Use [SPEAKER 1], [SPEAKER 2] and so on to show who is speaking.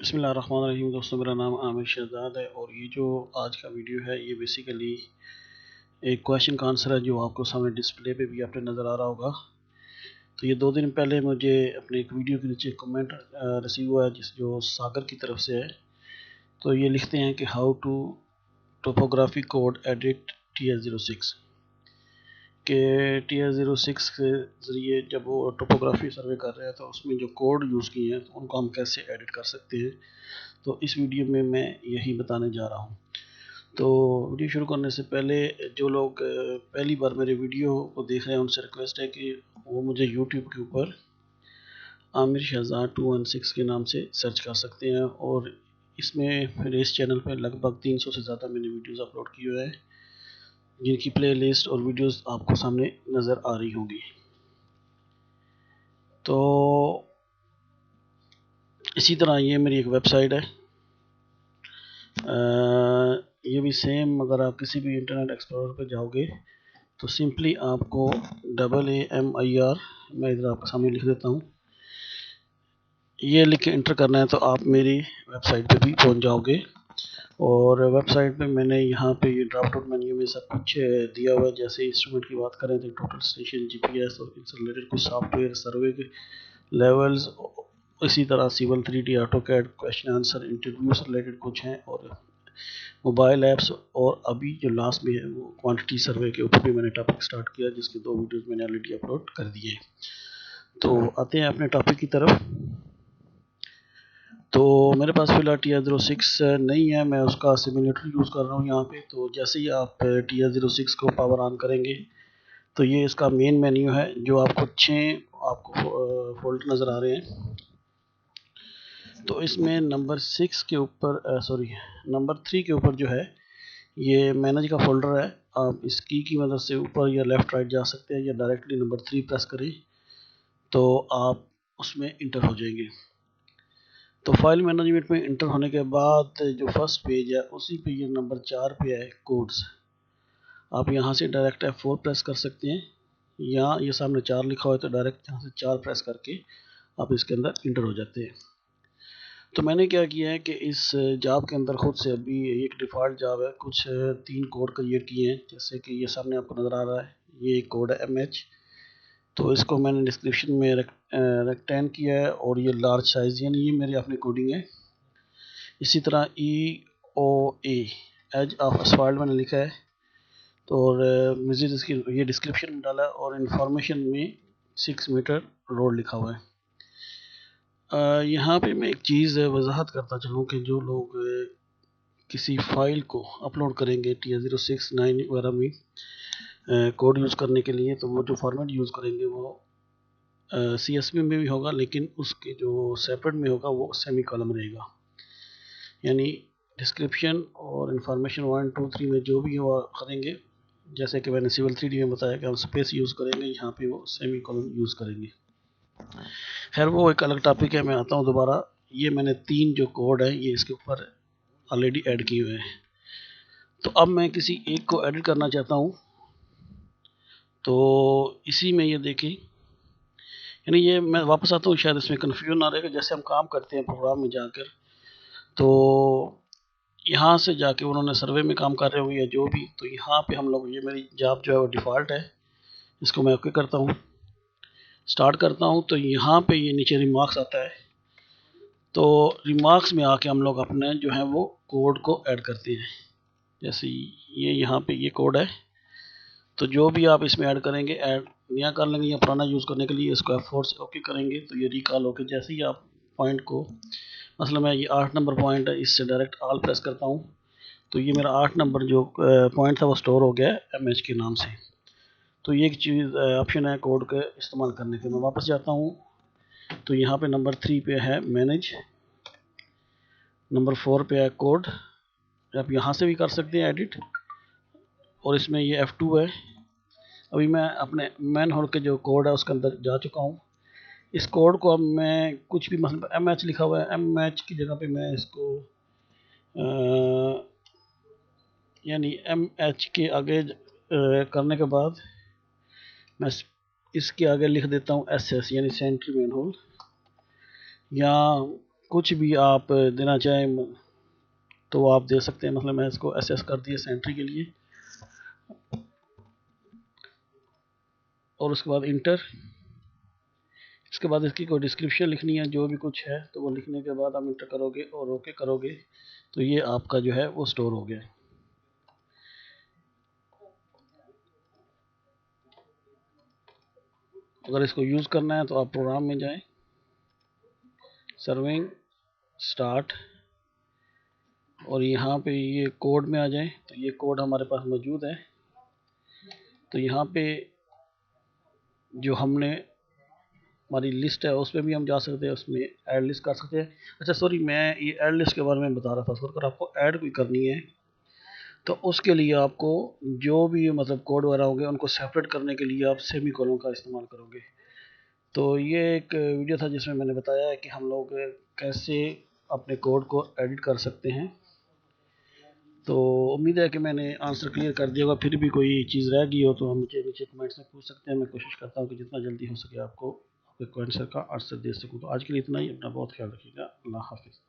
[SPEAKER 1] बिस्मिल्लाहिर्रहमानिर्रहीम। दोस्तों, मेरा नाम आमिर शहजाद है और ये जो आज का वीडियो है ये बेसिकली एक क्वेश्चन का आंसर है जो आपको सामने डिस्प्ले पे भी आपने नज़र आ रहा होगा। तो ये 2 दिन पहले मुझे अपने एक वीडियो के नीचे कमेंट रिसीव हुआ है जो सागर की तरफ से है। तो ये लिखते हैं कि how to topography code edit TS06 के TS06 के ज़रिए जब वो टोपोग्राफी सर्वे कर रहे हैं तो उसमें जो कोड यूज़ किए हैं तो उनको हम कैसे एडिट कर सकते हैं। तो इस वीडियो में मैं यही बताने जा रहा हूँ। तो वीडियो शुरू करने से पहले जो लोग पहली बार मेरे वीडियो को देख रहे हैं उनसे रिक्वेस्ट है कि वो मुझे यूट्यूब के ऊपर आमिर शहजाद 216 के नाम से सर्च कर सकते हैं और इसमें मेरे इस चैनल पर लगभग 300 से ज़्यादा मैंने वीडियोस अपलोड किए हुए हैं जिनकी प्लेलिस्ट और वीडियोस आपको सामने नज़र आ रही होंगी। तो इसी तरह ये मेरी एक वेबसाइट है। ये भी सेम, अगर आप किसी भी इंटरनेट एक्सप्लोरर पर जाओगे तो सिंपली आपको AAMIR, मैं इधर आपके सामने लिख देता हूँ, ये लिख के इंटर करना है तो आप मेरी वेबसाइट पे भी पहुँच जाओगे। और वेबसाइट पे मैंने यहाँ पे ये ड्रॉप डाउन मेन्यू में सब कुछ दिया हुआ है। जैसे इंस्ट्रूमेंट की बात करें तो टोटल स्टेशन, GPS और इनसे रिलेटेड कुछ सॉफ्टवेयर, सर्वे के लेवल्स, इसी तरह civil 3D, AutoCAD, question answer, interview से रिलेटेड कुछ हैं और मोबाइल ऐप्स, और अभी जो लास्ट में है वो क्वांटिटी सर्वे के ऊपर भी मैंने टॉपिक स्टार्ट किया जिसके 2 वीडियोस मैंने ऑलरेडी अपलोड कर दिए। तो आते हैं अपने टॉपिक की तरफ। तो मेरे पास फिलहाल TS06 नहीं है, मैं उसका सिमुलेटर यूज़ कर रहा हूँ यहाँ पे। तो जैसे ही आप TS06 को पावर ऑन करेंगे तो ये इसका मेन मेन्यू है जो आपको 6 फोल्डर नज़र आ रहे हैं। तो इसमें नंबर 6 के ऊपर नंबर 3 के ऊपर जो है ये मैनेज का फोल्डर है। आप इस की मदद से ऊपर या लेफ़्ट राइट जा सकते हैं या डायरेक्टली नंबर 3 प्रेस करें तो आप उसमें इंटर हो जाएंगे। तो फाइल मैनेजमेंट में इंटर होने के बाद जो फर्स्ट पेज है उसी पे ये नंबर 4 पे है कोड्स। आप यहाँ से डायरेक्ट F4 प्रेस कर सकते हैं या ये सामने 4 लिखा हुआ है तो डायरेक्ट यहाँ से 4 प्रेस करके आप इसके अंदर इंटर हो जाते हैं। तो मैंने क्या किया है कि इस जॉब के अंदर खुद से अभी एक डिफ़ॉल्ट जॉब है, कुछ 3 कोड क्रिएट किए हैं। जैसे कि ये सामने आपको नज़र आ रहा है, ये एक कोड है MH। तो इसको मैंने डिस्क्रिप्शन में रेक्टेन किया है और ये लार्ज साइज़, यानी ये मेरी अपनी कोडिंग है। इसी तरह EOA एज ऑफ असफाल्ट मैंने लिखा है। तो और मुझे इसकी ये डिस्क्रिप्शन में डाला और इन्फॉर्मेशन में 6 मीटर रोड लिखा हुआ है। यहाँ पे मैं एक चीज़ वजाहत करता चलूँ कि जो लोग किसी फाइल को अपलोड करेंगे TS06 9 वगैरह में कोड यूज़ करने के लिए, तो वो जो फॉर्मेट यूज़ करेंगे वो CSV में भी होगा, लेकिन उसके जो सेपरेट में होगा वो सेमी कॉलम रहेगा। यानी डिस्क्रिप्शन और इन्फॉर्मेशन 1 2 3 में जो भी वो करेंगे, जैसे कि मैंने सिविल 3D में बताया कि हम स्पेस यूज़ करेंगे, यहाँ पे वो सेमी कॉलम यूज़ करेंगे। खैर वो एक अलग टॉपिक है, मैं आता हूँ दोबारा। ये मैंने 3 जो कोड है ये इसके ऊपर ऑलरेडी ऐड किए हुए हैं। तो अब मैं किसी एक को एडिट करना चाहता हूँ। तो इसी में ये देखें, यानी ये मैं वापस आता हूँ, शायद इसमें कन्फ्यूजन ना रहेगा। जैसे हम काम करते हैं प्रोग्राम में जाकर, तो यहाँ से जाके उन्होंने सर्वे में काम कर रहे होंगे या जो भी, तो यहाँ पे हम लोग, ये मेरी जॉब जो है वो डिफ़ॉल्ट है, इसको मैं ओके करता हूँ, स्टार्ट करता हूँ। तो यहाँ पे ये नीचे रिमार्क्स आता है। तो रिमार्क्स में आके हम लोग अपने जो है वो कोड को ऐड करते हैं। जैसे ये यहाँ पे ये कोड है, तो जो भी आप इसमें ऐड करेंगे, ऐड नया कर लेंगे या पुराना यूज़ करने के लिए इसको F4 से ओके करेंगे तो ये रिकॉल होके जैसे ही आप पॉइंट को, मतलब मैं ये 8 नंबर पॉइंट है, इससे डायरेक्ट ऑल प्रेस करता हूँ तो ये मेरा 8 नंबर जो पॉइंट था वो स्टोर हो गया है MH के नाम से। तो ये एक चीज़ ऑप्शन है कोड के इस्तेमाल करने के। मैं वापस जाता हूँ तो यहाँ पे नंबर 3 पे है मैनेज, नंबर 4 पे है कोड, आप यहाँ से भी कर सकते हैं एडिट, और इसमें ये F2 है। अभी मैं अपने मैन होल के जो कोड है उसके अंदर जा चुका हूँ। इस कोड को अब मैं कुछ भी, मतलब MH लिखा हुआ है, MH की जगह पे मैं इसको यानी MH के आगे करने के बाद मैं इसके आगे लिख देता हूँ SS, यानी सेंट्री मैन होल, या कुछ भी आप देना चाहें तो आप दे सकते हैं। मतलब मैं इसको एसएस कर दिया सेंट्री के लिए और उसके बाद इंटर। इसके बाद इसकी कोई डिस्क्रिप्शन लिखनी है, जो भी कुछ है तो वो लिखने के बाद आप इंटर करोगे और ओके करोगे तो ये आपका जो है वो स्टोर हो गया। अगर इसको यूज़ करना है तो आप प्रोग्राम में जाएं, सर्विंग स्टार्ट, और यहाँ पे ये कोड में आ जाएं। तो ये कोड हमारे पास मौजूद है। तो यहाँ पे जो हमने हमारी लिस्ट है उसमें भी हम जा सकते हैं, उसमें ऐड लिस्ट कर सकते हैं। अच्छा सॉरी, मैं ये ऐड लिस्ट के बारे में बता रहा था सर। अगर आपको ऐड कोई करनी है तो उसके लिए आपको जो भी मतलब कोड वगैरह होंगे उनको सेपरेट करने के लिए आप सेमी कोलन का इस्तेमाल करोगे। तो ये एक वीडियो था जिसमें मैंने बताया है कि हम लोग कैसे अपने कोड को एडिट कर सकते हैं। तो उम्मीद है कि मैंने आंसर क्लियर कर दिया होगा। फिर भी कोई चीज़ रह गई हो तो हम मुझे नीचे कमेंट्स में पूछ सकते हैं। मैं कोशिश करता हूँ कि जितना जल्दी हो सके आपको आपके क्वेश्चन का आंसर दे सकूँ। तो आज के लिए इतना ही। अपना बहुत ख्याल रखिएगा। अल्लाह हाफिज़।